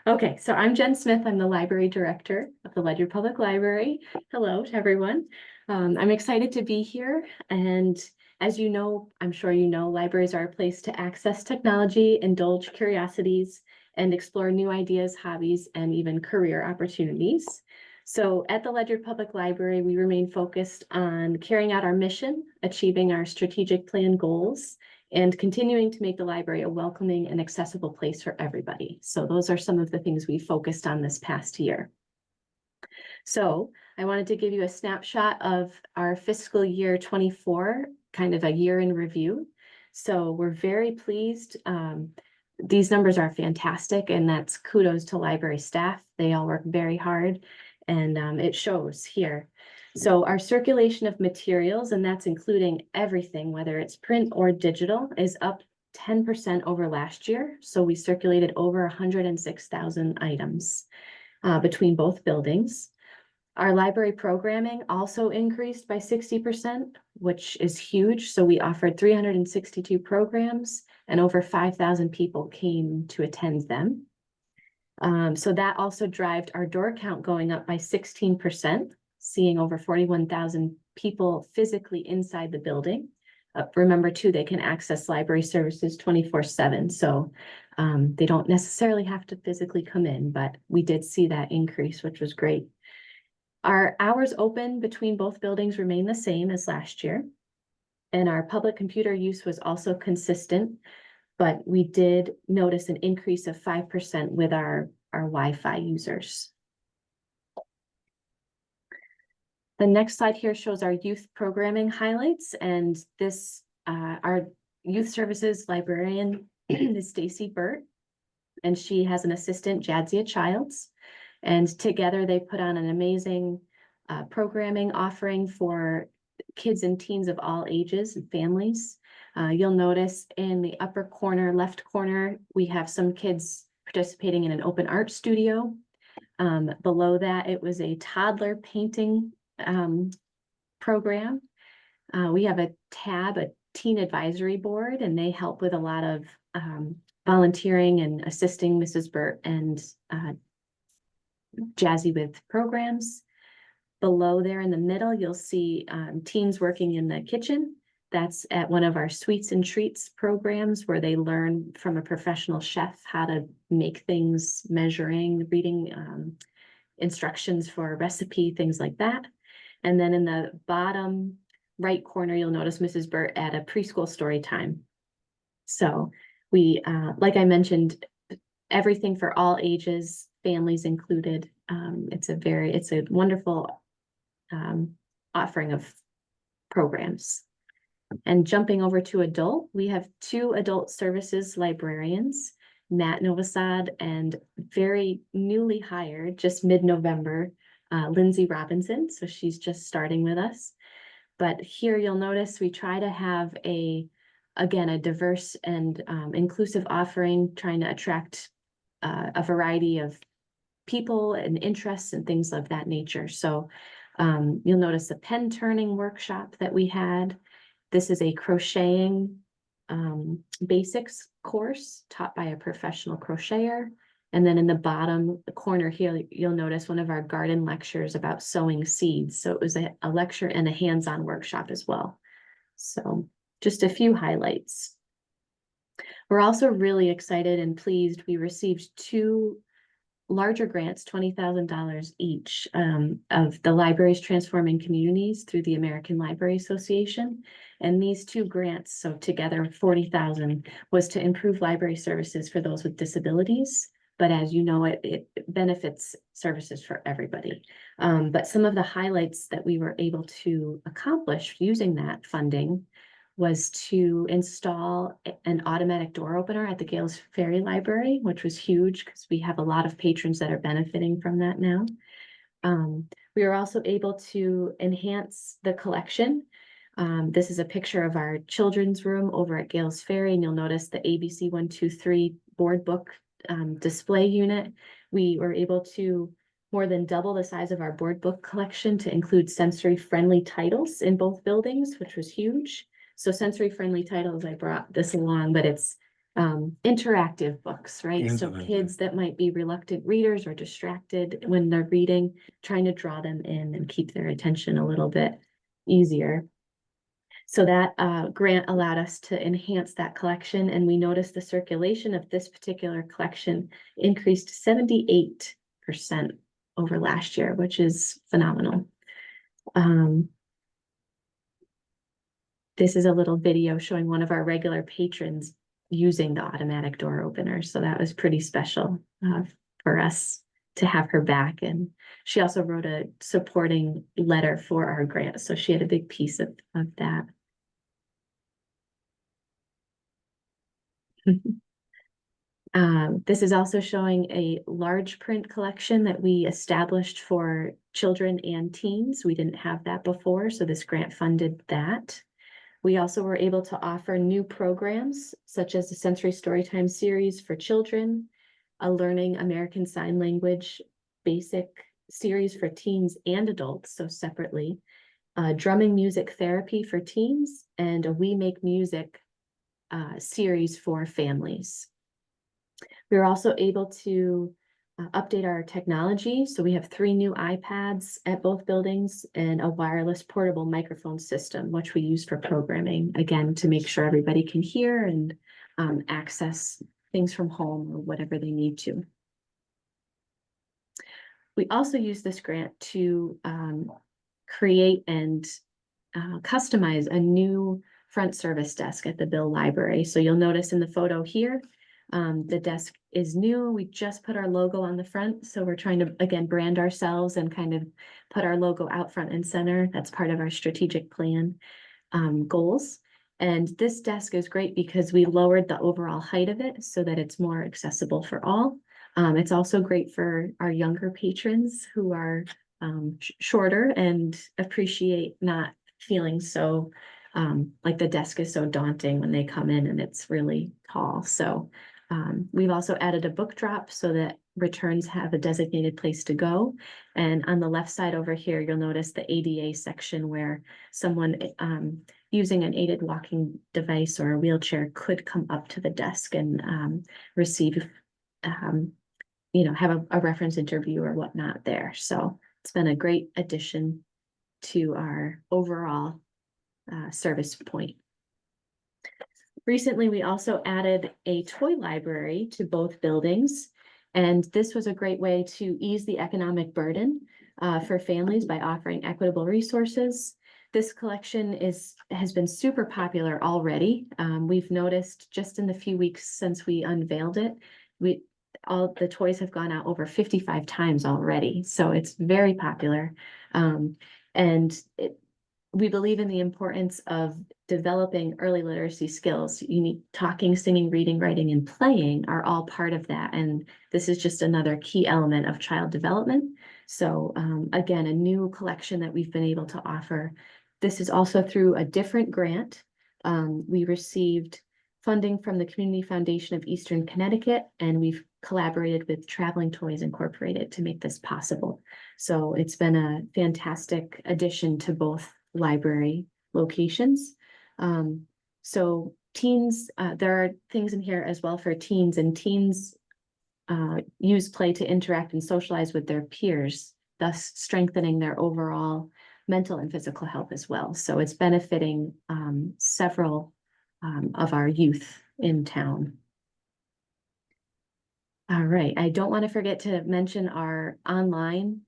Okay, so I'm Jen Smith. I'm the library director of the Ledyard Public Library. Hello to everyone. I'm excited to be here. And as you know, I'm sure you know, libraries are a place to access technology, indulge curiosities, and explore new ideas, hobbies, and even career opportunities. So at the Ledyard Public Library, we remain focused on carrying out our mission, achieving our strategic plan goals, and continuing to make the library a welcoming and accessible place for everybody. So those are some of the things we focused on this past year. So I wanted to give you a snapshot of our fiscal year 24, kind of a year in review. So we're very pleased. These numbers are fantastic, and that's kudos to library staff. They all work very hard, and it shows here. So our circulation of materials, and that's including everything, whether it's print or digital, is up 10% over last year. So we circulated over 106,000 items between both buildings. Our library programming also increased by 60%, which is huge. So we offered 362 programs and over 5,000 people came to attend them. So that also drove our door count going up by 16%, seeing over 41,000 people physically inside the building. Remember too, they can access library services 24/7. So they don't necessarily have to physically come in, but we did see that increase, which was great. Our hours open between both buildings remain the same as last year. And our public computer use was also consistent, but we did notice an increase of 5% with our Wi-Fi users. The next slide here shows our youth programming highlights, and this our youth services librarian is Stacy Burt, and she has an assistant, Jadzia Childs, and together they put on an amazing programming offering for kids and teens of all ages and families. You'll notice in the upper corner, left corner, we have some kids participating in an open art studio. Below that, it was a toddler painting program. We have a teen advisory board, and they help with a lot of volunteering and assisting Mrs. Burt and Jazzy with programs. Below there in the middle, you'll see teens working in the kitchen. That's at one of our Sweets and Treats programs where they learn from a professional chef how to make things, measuring, reading instructions for a recipe, things like that. And then in the bottom right corner, you'll notice Mrs. Burt at a preschool story time. So we, like I mentioned, everything for all ages, families included. It's a wonderful offering of programs. And jumping over to adult, we have 2 adult services librarians, Matt Novosad and very newly hired, just mid-November, Lindsay Robinson. So she's just starting with us. But here you'll notice we try to have again, a diverse and inclusive offering, trying to attract a variety of people and interests and things of that nature. So you'll notice the pen turning workshop that we had. This is a crocheting basics course taught by a professional crocheter. And then in the bottom corner here, you'll notice one of our garden lectures about sowing seeds. So it was a lecture and a hands-on workshop as well. So just a few highlights. We're also really excited and pleased. We received 2 larger grants, $20,000 each, of the Libraries Transforming Communities through the American Library Association. And these 2 grants, so together 40,000, was to improve library services for those with disabilities. But as you know, it benefits services for everybody. But some of the highlights that we were able to accomplish using that funding was to install an automatic door opener at the Gales Ferry Library, which was huge because we have a lot of patrons that are benefiting from that now. We were also able to enhance the collection. This is a picture of our children's room over at Gales Ferry, and you'll notice the ABC 123 board book display unit. We were able to more than double the size of our board book collection to include sensory-friendly titles in both buildings, which was huge. So sensory-friendly titles, I brought this along, but it's interactive books, right? So kids that might be reluctant readers or distracted when they're reading, trying to draw them in and keep their attention a little bit easier. So that grant allowed us to enhance that collection, and we noticed the circulation of this particular collection increased 78% over last year, which is phenomenal. This is a little video showing one of our regular patrons using the automatic door opener. So that was pretty special for us to have her back. And she also wrote a supporting letter for our grant. So she had a big piece of that. This is also showing a large print collection that we established for children and teens. We didn't have that before, so this grant funded that. We also were able to offer new programs such as the Sensory Storytime series for children, a Learning American Sign Language basic series for teens and adults, so separately, drumming music therapy for teens, and a We Make Music series for families. We were also able to update our technology. So we have 3 new iPads at both buildings and a wireless portable microphone system, which we use for programming, again, to make sure everybody can hear and access things from home or whatever they need to. We also use this grant to create and customize a new front service desk at the Bill Library. So you'll notice in the photo here, the desk is new. We just put our logo on the front. So we're trying to, again, brand ourselves and kind of put our logo out front and center. That's part of our strategic plan goals. And this desk is great because we lowered the overall height of it so that it's more accessible for all. It's also great for our younger patrons who are shorter and appreciate not feeling so like the desk is so daunting when they come in and it's really tall. So we've also added a book drop so that returns have a designated place to go. And on the left side over here, you'll notice the ADA section where someone using an aided walking device or a wheelchair could come up to the desk and receive, have a reference interview or whatnot there. So it's been a great addition to our overall service point. Recently, we also added a toy library to both buildings, and this was a great way to ease the economic burden for families by offering equitable resources. This collection has been super popular already. We've noticed just in the few weeks since we unveiled it, all the toys have gone out over 55 times already, so it's very popular. We believe in the importance of developing early literacy skills. Talking, singing, reading, writing, and playing are all part of that. And this is just another key element of child development. So again, a new collection that we've been able to offer. This is also through a different grant. We received funding from the Community Foundation of Eastern Connecticut, and we've collaborated with Traveling Toys Incorporated to make this possible. So it's been a fantastic addition to both library locations. So teens, there are things in here as well for teens, and teens use play to interact and socialize with their peers, thus strengthening their overall mental and physical health as well. So it's benefiting several of our youth in town. All right, I don't want to forget to mention our online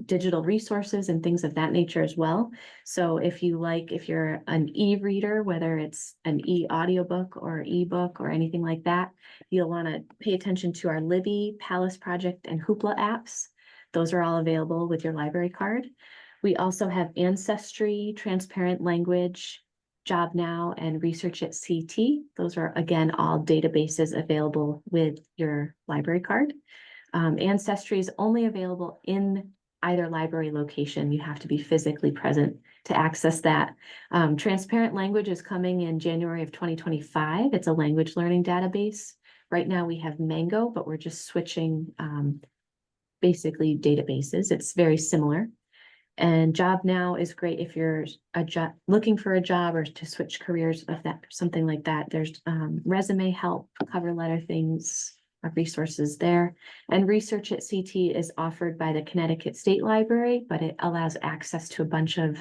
digital resources and things of that nature as well. So if you're an e-reader, whether it's an e-audiobook or ebook or anything like that, you'll want to pay attention to our Libby, Palace Project, and Hoopla apps. Those are all available with your library card. We also have Ancestry, Transparent Language, Job Now, and Research at CT. Those are, again, all databases available with your library card. Ancestry is only available in either library location. You have to be physically present to access that. Transparent Language is coming in January of 2025. It's a language learning database. Right now we have Mango, but we're just switching basically databases. It's very similar. And Job Now is great if you're looking for a job or to switch careers, if that something like that. There's resume help, cover letter things, resources there. And Research at CT is offered by the Connecticut State Library, but it allows access to a bunch of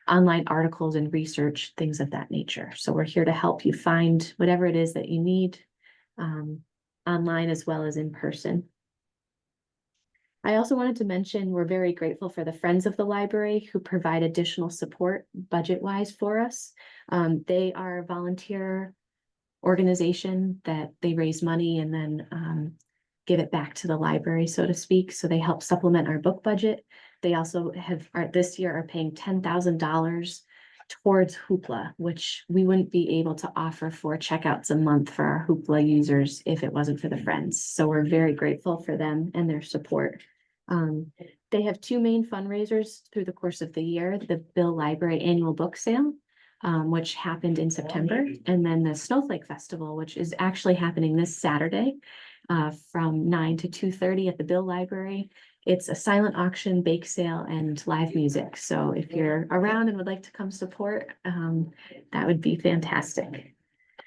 online articles and research, things of that nature. So we're here to help you find whatever it is that you need online as well as in person. I also wanted to mention we're very grateful for the Friends of the Library who provide additional support budget-wise for us. They are a volunteer organization that they raise money and then give it back to the library, so to speak. So they help supplement our book budget. They also this year are paying $10,000 towards Hoopla, which we wouldn't be able to offer 4 checkouts a month for our Hoopla users if it wasn't for the Friends. So we're very grateful for them and their support. They have 2 main fundraisers through the course of the year: the Bill Library Annual Book Sale, which happened in September, and then the Snowflake Festival, which is actually happening this Saturday from 9 to 2:30 at the Bill Library. It's a silent auction, bake sale, and live music. So if you're around and would like to come support, that would be fantastic.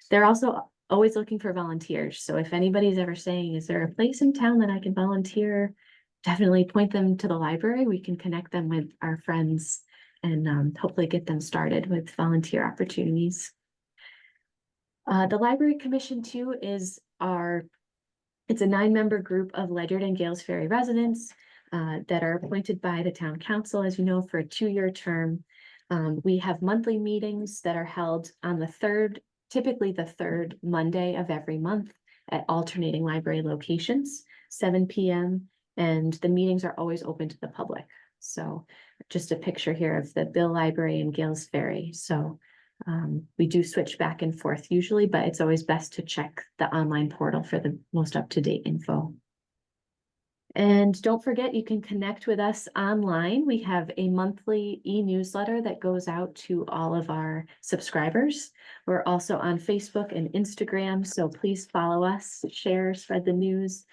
They're also always looking for volunteers. So if anybody's ever saying, is there a place in town that I can volunteer? Definitely point them to the library. We can connect them with our friends and hopefully get them started with volunteer opportunities. The Library Commission too is it's a 9-member group of Ledyard and Gales Ferry residents that are appointed by the town council, as you know, for a 2-year term. We have monthly meetings that are held on typically the 3rd Monday of every month at alternating library locations, 7 p.m. And the meetings are always open to the public. So just a picture here of the Bill Library and Gales Ferry. So we do switch back and forth usually, but it's always best to check the online portal for the most up-to-date info. And don't forget, you can connect with us online. We have a monthly e-newsletter that goes out to all of our subscribers. We're also on Facebook and Instagram, so please follow us, share, spread the news.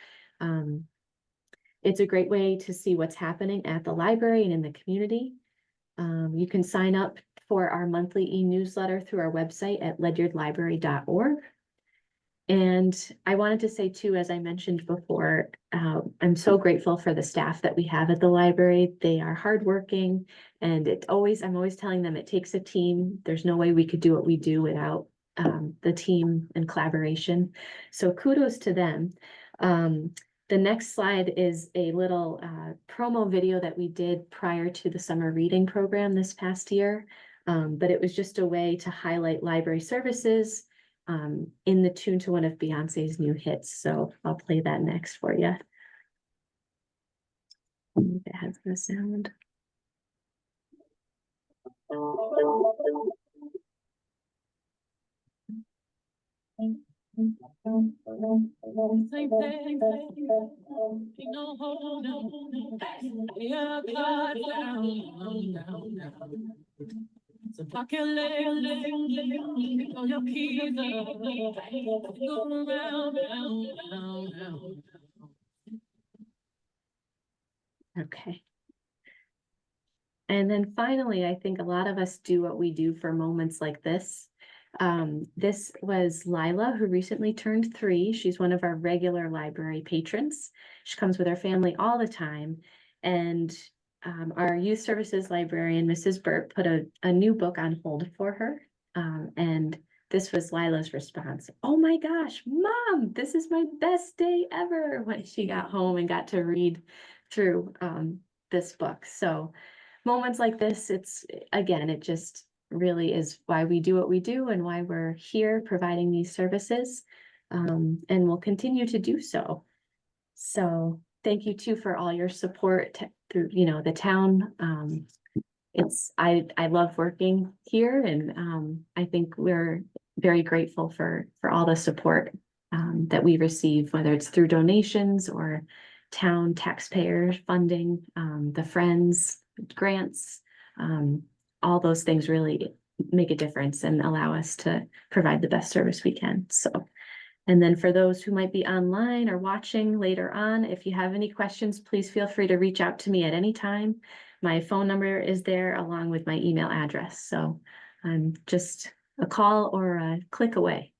It's a great way to see what's happening at the library and in the community. You can sign up for our monthly e-newsletter through our website at ledyardlibrary.org. And I wanted to say too, as I mentioned before, I'm so grateful for the staff that we have at the library. They are hardworking, and I'm always telling them it takes a team. There's no way we could do what we do without the team and collaboration. So kudos to them. The next slide is a little promo video that we did prior to the summer reading program this past year. But it was just a way to highlight library services in the tune to one of Beyonce's new hits. So I'll play that next for you. If it has the sound. So pack your legs, all your keys up, go round. Okay. And then finally, I think a lot of us do what we do for moments like this. This was Lila, who recently turned 3. She's one of our regular library patrons. She comes with her family all the time. And our youth services librarian, Mrs. Burt, put a new book on hold for her. And this was Lila's response. Oh my gosh, Mom, this is my best day ever, when she got home and got to read through this book. So moments like this, it just really is why we do what we do and why we're here providing these services, and we'll continue to do so. So thank you too for all your support through, the town. I love working here, and I think we're very grateful for all the support that we receive, whether it's through donations or town taxpayer funding, the Friends, grants, all those things really make a difference and allow us to provide the best service we can. So And then for those who might be online or watching later on, if you have any questions, please feel free to reach out to me at any time. My phone number is there along with my email address. So I'm just a call or a click away.